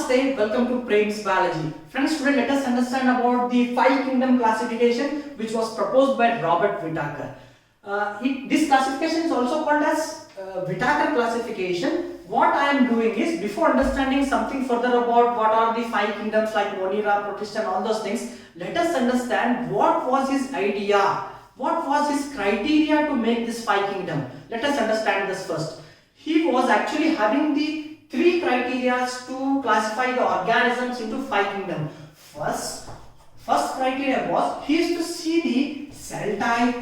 Namaste, welcome to Prem's Biology. Friends, today let us understand about the five kingdom classification which was proposed by Robert Whittaker. This classification is also called as Whittaker classification. What I am doing is, before understanding something further about what are the five kingdoms like Monera, Protist and all those things, let us understand what was his idea, what was his criteria to make this five kingdom. Let us understand this first. He was actually having the three criteria to classify the organisms into five kingdoms. First criteria was he is to see the cell type.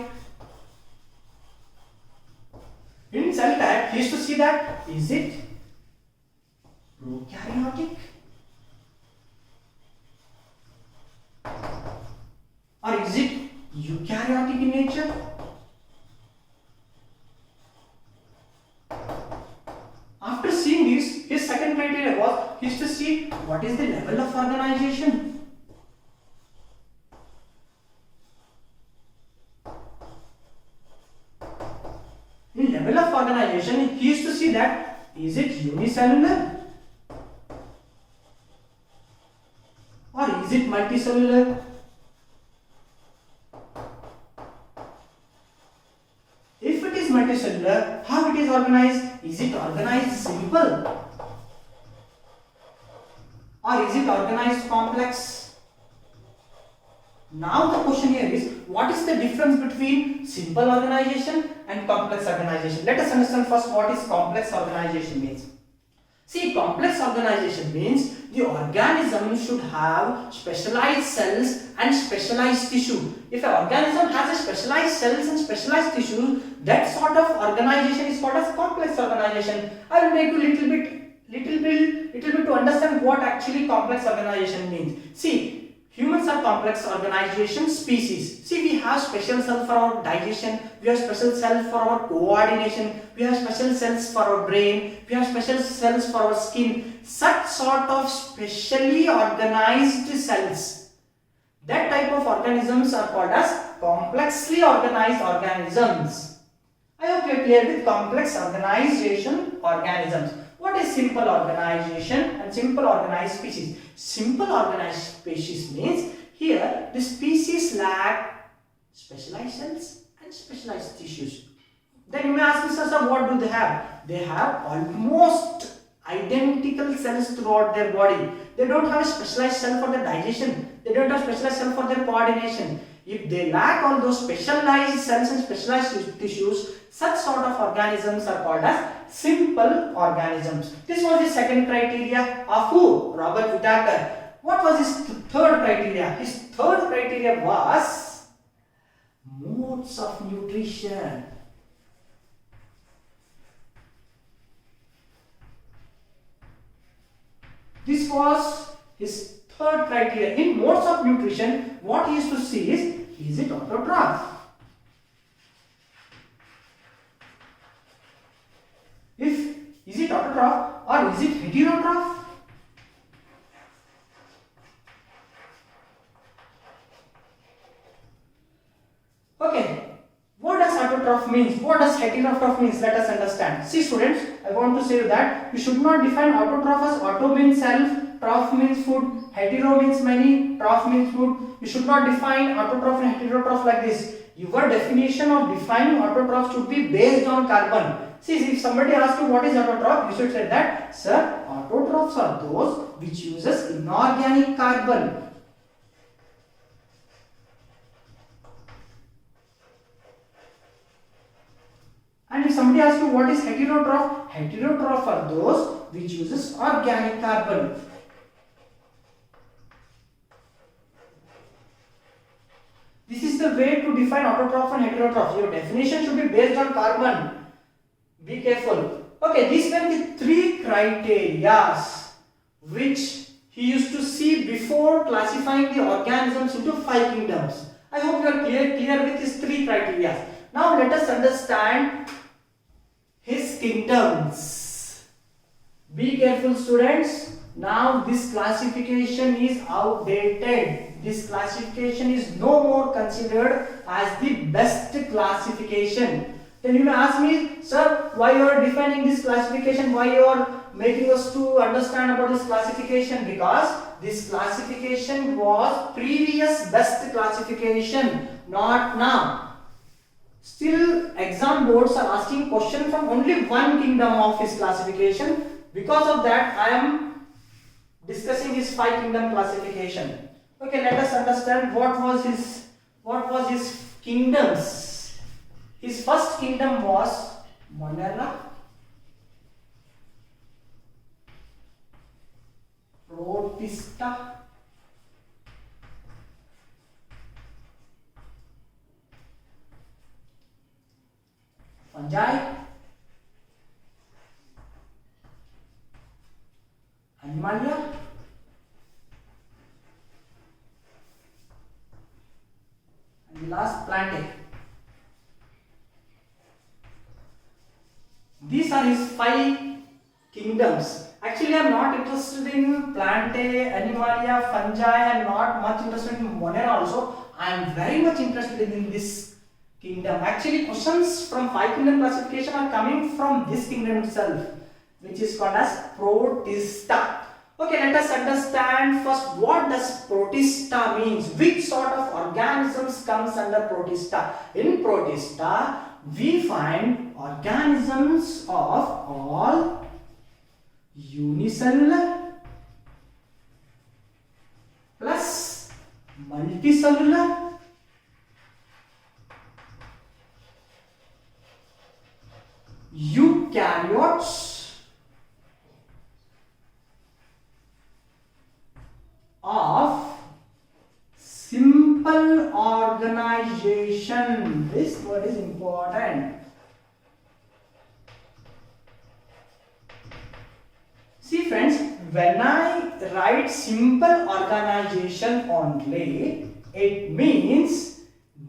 In cell type, he is to see that is it prokaryotic or is it eukaryotic in nature? After seeing this, his second criteria was he is to see what is the level of organization. In level of organization, he is to see that is it unicellular or is it multicellular? If it is multicellular, how it is organized? Is it organized simple or is it organized complex? Now the question here is, what is the difference between simple organization and complex organization? Let us understand first what is complex organization means. See, complex organization means the organism should have specialized cells and specialized tissue. If an organism has a specialized cells and specialized tissue, that sort of organization is called as complex organization. I will make you little bit to understand what actually complex organization means. See, humans are complex organization species. See, we have special cells for our digestion, we have special cells for our coordination, we have special cells for our brain, we have special cells for our skin. Such sort of specially organized cells, that type of organisms are called as complexly organized organisms. I hope you are clear with complex organization organisms. What is simple organization and simple organized species? Simple organized species means here the species lack specialized cells and specialized tissues. Then you may ask me, sir, what do they have? They have almost identical cells throughout their body. They don't have a specialized cell for their digestion. They don't have specialized cell for their coordination. If they lack all those specialized cells and specialized tissues, such sort of organisms are called as simple organisms. This was the second criteria of who? Robert Whittaker. What was his third criteria? His third criteria was modes of nutrition. This was his third criteria. In modes of nutrition, what he is to see is it autotroph? Is it autotroph or is it heterotroph? Okay, what does autotroph means? What does heterotroph means? Let us understand. See students, I want to say that you should not define autotroph as auto means self, troph means food, hetero means many, troph means food. You should not define autotroph and heterotroph like this. Your definition of defining autotroph should be based on carbon. See, if somebody asks you what is autotroph, you should say that, sir, autotrophs are those which uses inorganic carbon. And if somebody asks you what is heterotroph, heterotroph are those which uses organic carbon. This is the way to define autotroph and heterotroph. Your definition should be based on carbon. Be careful. Okay, these were the three criteria which he used to see before classifying the organisms into five kingdoms. I hope you are clear with these three criteria. Now let us understand his kingdoms. Be careful students. Now this classification is outdated. This classification is no more considered as the best classification. Then you may ask me, sir, why you are defining this classification? Why you are making us to understand about this classification? Because this classification was previous best classification, not now. Still, exam boards are asking question from only one kingdom of his classification. Because of that, I am discussing his 5 kingdom classification. Okay, let us understand what was his kingdoms. His first kingdom was Monera, Protista, Fungi, Animalia, and the last Plantae. These are his 5 kingdoms. Actually, I am not interested in Plantae, Animalia, Fungi, and not much interested in Monera also. I am very much interested in this kingdom. Actually, questions from 5 kingdom classification are coming from this kingdom itself, which is called as Protista. Okay, let us understand first what does Protista means. Which sort of organisms comes under Protista? In Protista, we find organisms of all unicellular plus multicellular eukaryotes of simple organization. This word is important. See friends, when I write simple organization only, it means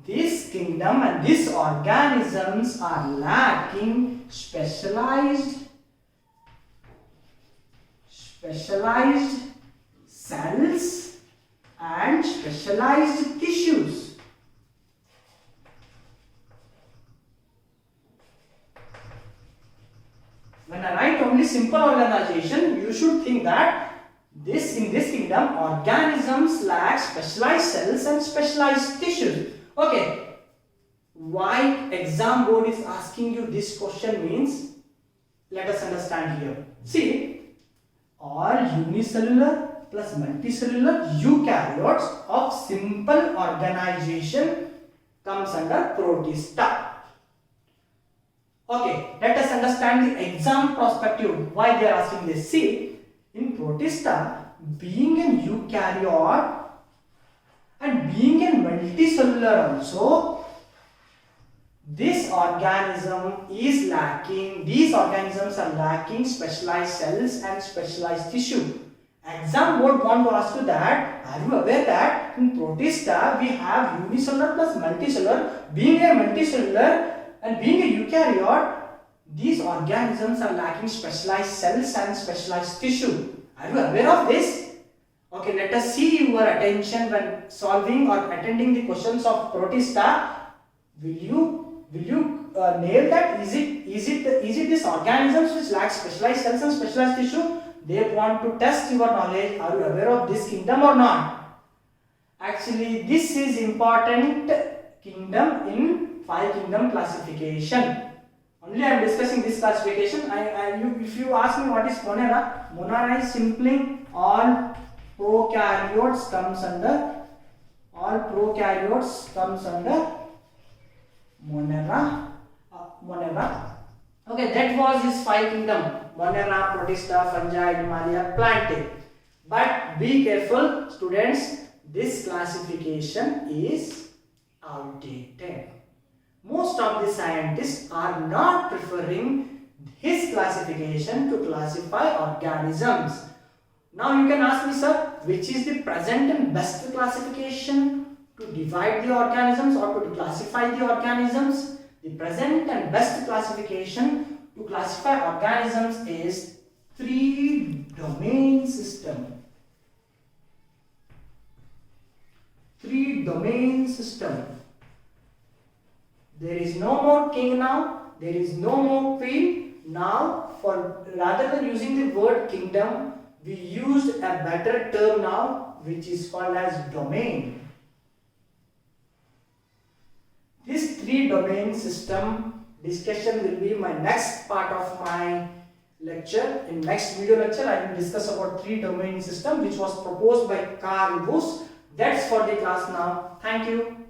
this kingdom and these organisms are lacking specialized cells and specialized tissues. When I write only simple organization, you should think that in this kingdom organisms lack specialized cells and specialized tissues. Okay, why exam board is asking you this question means, let us understand here. See, all unicellular plus multicellular eukaryotes of simple organization comes under Protista. Okay, let us understand the exam perspective, why they are asking this. See, in Protista, being an eukaryote and being a multicellular also, this organism is lacking, these organisms are lacking specialized cells and specialized tissue. Exam board want to ask you that, are you aware that in Protista we have unicellular plus multicellular? Being a multicellular and being a eukaryote, these organisms are lacking specialized cells and specialized tissue. Are you aware of this? Okay, let us see your attention when solving or attending the questions of Protista. Will you nail that? Is it these organisms which lack specialized cells and specialized tissue? They want to test your knowledge. Are you aware of this kingdom or not? Actually, this is important kingdom in 5 kingdom classification. Only I am discussing this classification. If you ask me what is Monera, Monera is simply all prokaryotes comes under Monera. Okay, that was his 5 kingdom: Monera, Protista, Fungi, Animalia, Plantae. But be careful, students. This classification is outdated. Most of the scientists are not preferring his classification to classify organisms. Now you can ask me, sir, which is the present and best classification to divide the organisms or to classify the organisms? The present and best classification to classify organisms is 3-domain system. 3-domain system. There is no more king now, there is no more queen. Now, for rather than using the word kingdom, we used a better term now, which is called as domain. This three domain system discussion will be my next part of my lecture. In next video lecture, I will discuss about three domain system which was proposed by Carl Busch. That's for the class now. Thank you.